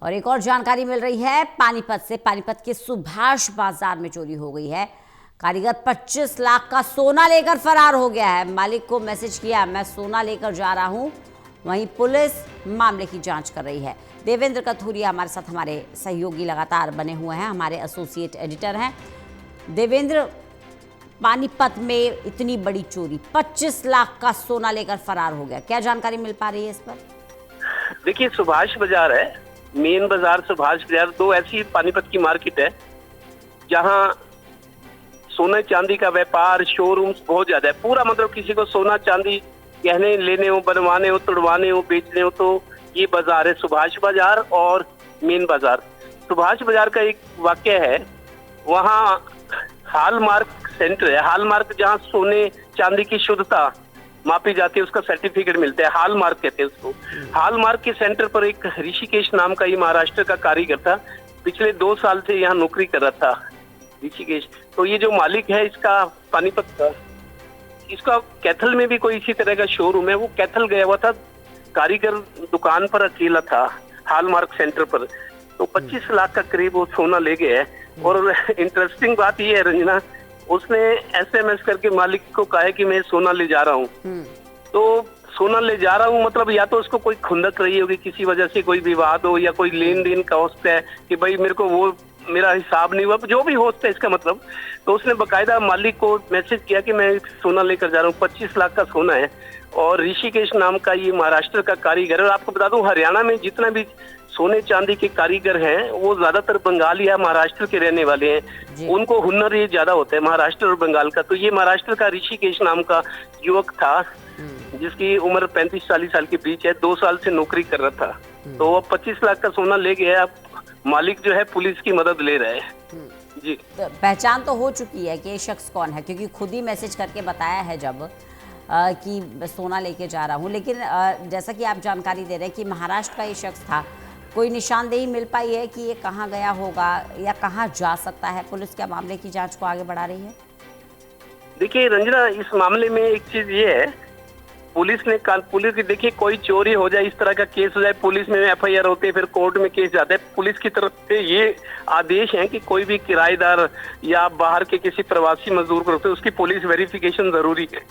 और एक और जानकारी मिल रही है पानीपत से। पानीपत के सुभाष बाजार में चोरी हो गई है। कारीगर 25 लाख का सोना लेकर फरार हो गया है। मालिक को मैसेज किया, मैं सोना लेकर जा रहा हूं। वहीं पुलिस मामले की जांच कर रही है। देवेंद्र कथुरिया हमारे साथ, हमारे सहयोगी लगातार बने हुए हैं, हमारे एसोसिएट एडिटर हैं। देवेंद्र, पानीपत में इतनी बड़ी चोरी, 25 लाख का सोना लेकर फरार हो गया, क्या जानकारी मिल पा रही है इस पर? देखिए, सुभाष बाजार है, मेन बाजार सुभाष बाजार, दो ऐसी पानीपत की मार्केट है जहां सोने चांदी का व्यापार, शोरूम्स बहुत ज्यादा है। पूरा मतलब किसी को सोना चांदी गहने लेने हो, बनवाने हो, तुड़वाने हो, बेचने हो, तो ये बाजार है सुभाष बाजार और मेन बाजार। सुभाष बाजार का एक वाक्य है, वहाँ हॉलमार्क सेंटर है। हॉलमार्क जहाँ सोने चांदी की शुद्धता मापी जाती है, उसका सर्टिफिकेट मिलता है, हॉलमार्क कहते हैं उसको। हॉलमार्क के सेंटर पर एक ऋषिकेश नाम का ये महाराष्ट्र का कारीगर था, पिछले 2 साल से यहाँ नौकरी कर रहा था ऋषिकेश। तो ये जो मालिक है इसका पानीपत का, इसका कैथल में भी कोई इसी तरह का शोरूम है। वो कैथल गया हुआ था, कारीगर दुकान पर अकेला था हॉलमार्क सेंटर पर। तो 25 लाख का करीब वो सोना ले गया है। और इंटरेस्टिंग बात ये है रंजना, उसने SMS करके मालिक को कहा है कि मैं सोना ले जा रहा हूँ। तो सोना ले जा रहा हूँ मतलब या तो उसको कोई खुंदक रही होगी, किसी वजह से कोई विवाद हो या कोई लेन देन का हो सकता है कि भाई मेरे को वो मेरा हिसाब नहीं हुआ, जो भी हो सकता है इसका मतलब। तो उसने बकायदा मालिक को मैसेज किया कि मैं सोना लेकर जा रहा हूँ, 25 लाख का सोना है। और ऋषिकेश नाम का ये महाराष्ट्र का कारीगर है। और आपको बता दूं, हरियाणा में जितना भी सोने चांदी के कारीगर हैं वो ज्यादातर बंगाल या महाराष्ट्र के रहने वाले हैं। उनको हुनर ये ज्यादा होता है महाराष्ट्र और बंगाल का। तो ये महाराष्ट्र का ऋषिकेश नाम का युवक था जिसकी उम्र 35-40 साल के बीच है, 2 साल से नौकरी कर रहा था। तो वो 25 लाख का सोना ले गया। अब मालिक जो है पुलिस की मदद ले रहा है। जी, तो पहचान तो हो चुकी है कि ये शख्स कौन है, क्योंकि खुद ही मैसेज करके बताया है जब कि सोना लेके जा रहा हूँ। लेकिन जैसा कि आप जानकारी दे रहे हैं कि महाराष्ट्र का ये शख्स था, कोई निशानदेही मिल पाई है कि ये कहाँ गया होगा या कहाँ जा सकता है? पुलिस क्या मामले की जांच को आगे बढ़ा रही है? देखिए रंजना, इस मामले में एक चीज ये है, पुलिस की देखिए, कोई चोरी हो जाए, इस तरह का केस हो जाए, पुलिस में FIR होते हैं, फिर कोर्ट में केस जाता है। पुलिस की तरफ से ये आदेश है कि कोई भी किराएदार या बाहर के किसी प्रवासी मजदूर को रोकते, उसकी पुलिस वेरिफिकेशन जरूरी है।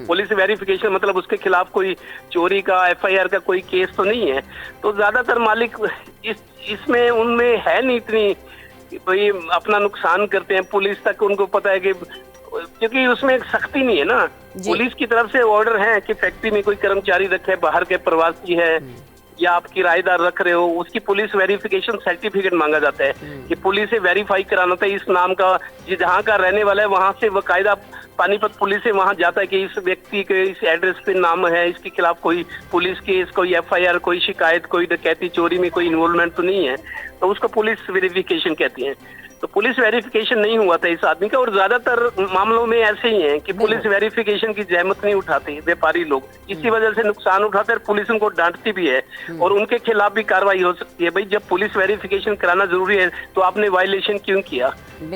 पुलिस वेरिफिकेशन मतलब उसके खिलाफ कोई चोरी का FIR का कोई केस तो नहीं है। तो ज्यादातर मालिक इसमें उनमें है नहीं इतनी, भाई अपना नुकसान करते हैं। पुलिस तक उनको पता है कि, क्योंकि उसमें एक सख्ती नहीं है ना। पुलिस की तरफ से ऑर्डर है कि फैक्ट्री में कोई कर्मचारी रखे, बाहर के प्रवासी है या आप किराएदार रख रहे हो, उसकी पुलिस वेरिफिकेशन सर्टिफिकेट मांगा जाता है कि पुलिस से वेरीफाई कराना था इस नाम का, जहाँ का रहने वाला है वहां से बकायदा पानीपत पुलिस से वहां जाता है कि इस व्यक्ति के इस एड्रेस पे नाम है, इसके खिलाफ कोई पुलिस केस, कोई FIR, कोई शिकायत, कोई डकैती चोरी में कोई इन्वॉल्वमेंट तो नहीं है। तो उसको पुलिस वेरिफिकेशन कहती है। तो पुलिस वेरिफिकेशन नहीं हुआ था इस आदमी का। और ज्यादातर मामलों में ऐसे ही है कि पुलिस वेरिफिकेशन की जहमत नहीं उठाती व्यापारी लोग, इसी वजह से नुकसान उठाते हैं। पुलिस उनको डांटती भी है और उनके खिलाफ भी कार्रवाई हो सकती है। भाई जब पुलिस वेरिफिकेशन कराना जरूरी है तो आपने वायलेशन क्यों किया?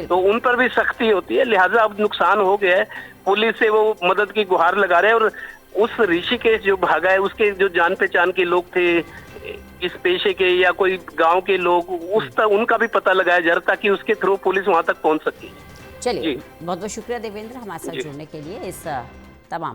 तो उन पर भी सख्ती होती है। लिहाजा अब नुकसान हो गया है, पुलिस से वो मदद की गुहार लगा रहे हैं। और उस ऋषिकेश जो भागा है, उसके जो जान पहचान के लोग थे इस पेशे के या कोई गांव के लोग, उनका भी पता लगाया जा रहा ताकि उसके थ्रू पुलिस वहां तक पहुंच सके। चलिए, बहुत बहुत शुक्रिया देवेंद्र हमारे साथ जुड़ने के लिए। इस